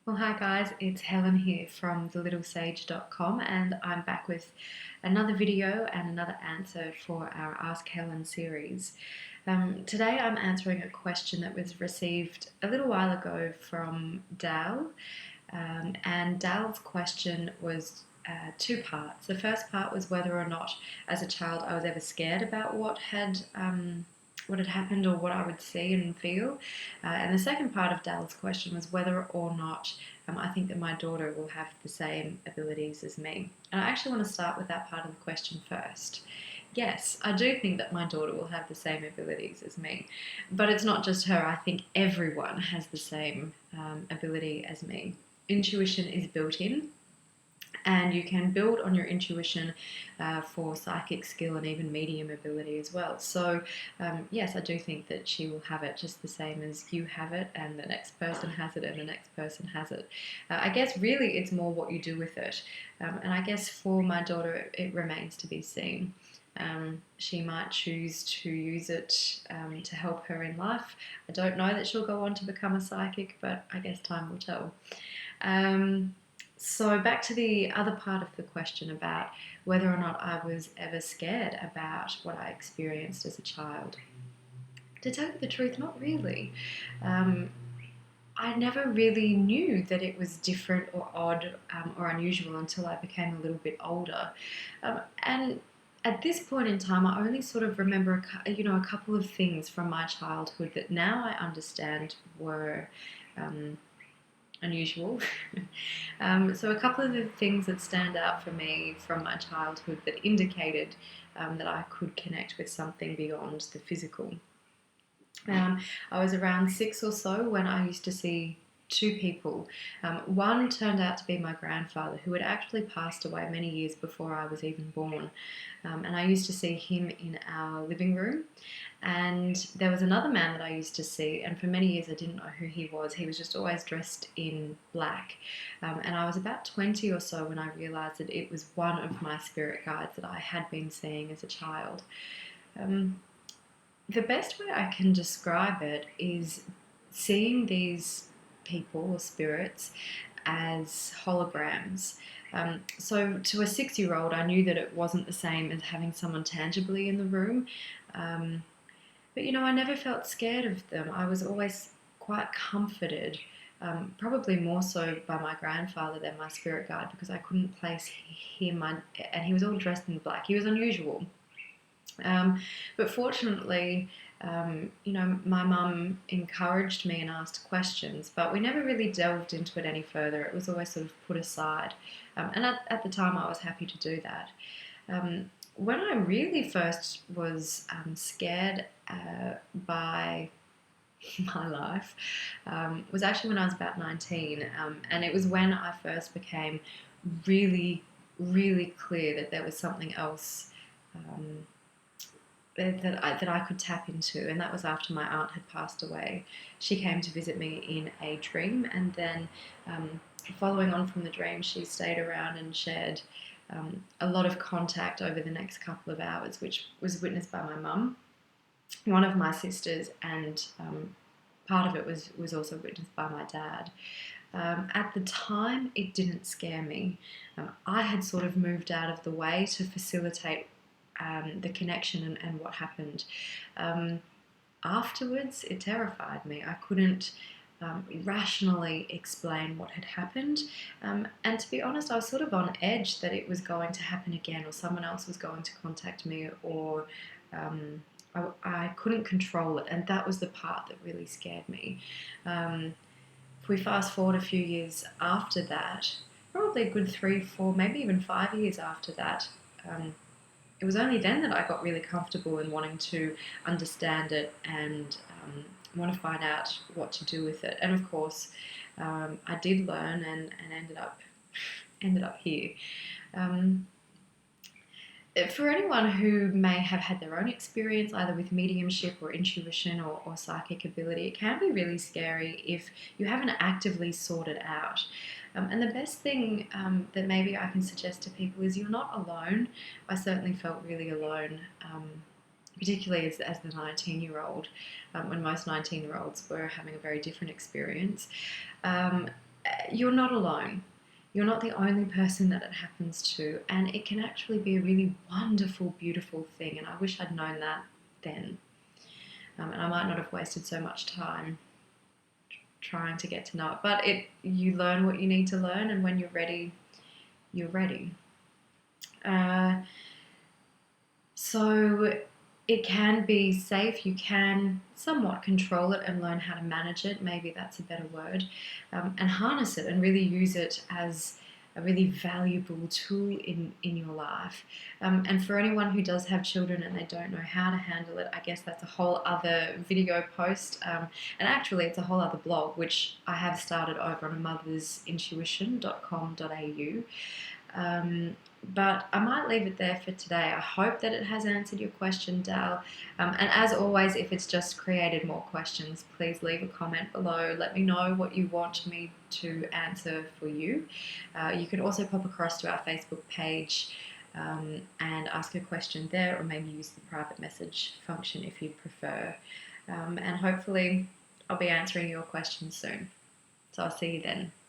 Well, hi guys, it's Helen here from thelittlesage.com, and I'm back with another video and another answer for our Ask Helen series. Today I'm answering a question that was received a little while ago from Dal, and Dal's question was two parts. The first part was whether or not, as a child, I was ever scared about what had happened or what I would see and feel. And the second part of Dal's question was whether or not I think that my daughter will have the same abilities as me. And I actually want to start with that part of the question first. Yes, I do think that my daughter will have the same abilities as me, but it's not just her. I think everyone has the same ability as me. Intuition is built in, and you can build on your intuition for psychic skill and even medium ability as well. So yes, I do think that she will have it just the same as you have it, and the next person has it, and the next person has it. I guess really it's more what you do with it, and I guess for my daughter it remains to be seen. She might choose to use it to help her in life. I don't know that she'll go on to become a psychic, but I guess time will tell. So back to the other part of the question about whether or not I was ever scared about what I experienced as a child. To tell you the truth, not really. I never really knew that it was different or odd or unusual until I became a little bit older. And at this point in time, I only sort of remember, a couple of things from my childhood that now I understand were unusual. So a couple of the things that stand out for me from my childhood that indicated that I could connect with something beyond the physical. I was around 6 or so when I used to see two people. One turned out to be my grandfather, who had actually passed away many years before I was even born. And I used to see him in our living room. And there was another man that I used to see, and for many years I didn't know who he was. He was just always dressed in black. And I was about 20 or so when I realised that it was one of my spirit guides that I had been seeing as a child. The best way I can describe it is seeing these people or spirits as holograms. So to a 6-year-old, I knew that it wasn't the same as having someone tangibly in the room. But I never felt scared of them. I was always quite comforted, probably more so by my grandfather than my spirit guide, because I couldn't place him, and he was all dressed in black. He was unusual. But fortunately, my mum encouraged me and asked questions, but we never really delved into it any further. It was always sort of put aside. And at the time, I was happy to do that. When I really first was scared by my life was actually when I was about 19, and it was when I first became really, really clear that there was something else that I could tap into, and that was after my aunt had passed away. She came to visit me in a dream, and then following on from the dream, she stayed around and shared a lot of contact over the next couple of hours, which was witnessed by my mum, one of my sisters, and part of it was also witnessed by my dad. At the time, it didn't scare me. I had sort of moved out of the way to facilitate the connection and what happened. Afterwards, it terrified me. I couldn't rationally explain what had happened. And to be honest, I was sort of on edge that it was going to happen again, or someone else was going to contact me, or I couldn't control it. And that was the part that really scared me. If we fast forward a few years after that, probably a good 3, 4, maybe even 5 years after that, it was only then that I got really comfortable in wanting to understand it and want to find out what to do with it. And of course, I did learn and ended up here. For anyone who may have had their own experience either with mediumship or intuition or psychic ability, it can be really scary if you haven't actively sorted out. And the best thing that maybe I can suggest to people is you're not alone. I certainly felt really alone, particularly as the 19-year-old, when most 19-year-olds were having a very different experience. you're not alone. You're not the only person that it happens to, and it can actually be a really wonderful, beautiful thing. And I wish I'd known that then. And I might not have wasted so much time trying to get to know it. But you learn what you need to learn, and when you're ready, you're ready. So it can be safe. You can somewhat control it and learn how to manage it. Maybe that's a better word. And harness it and really use it as a really valuable tool in your life. And for anyone who does have children and they don't know how to handle it, I guess that's a whole other video post. And actually, it's a whole other blog, which I have started over on mothersintuition.com.au. But I might leave it there for today. I hope that it has answered your question, Dal. And as always, if it's just created more questions, please leave a comment below. Let me know what you want me to answer for you. You can also pop across to our Facebook page and ask a question there, or maybe use the private message function if you prefer. And hopefully I'll be answering your questions soon. So I'll see you then.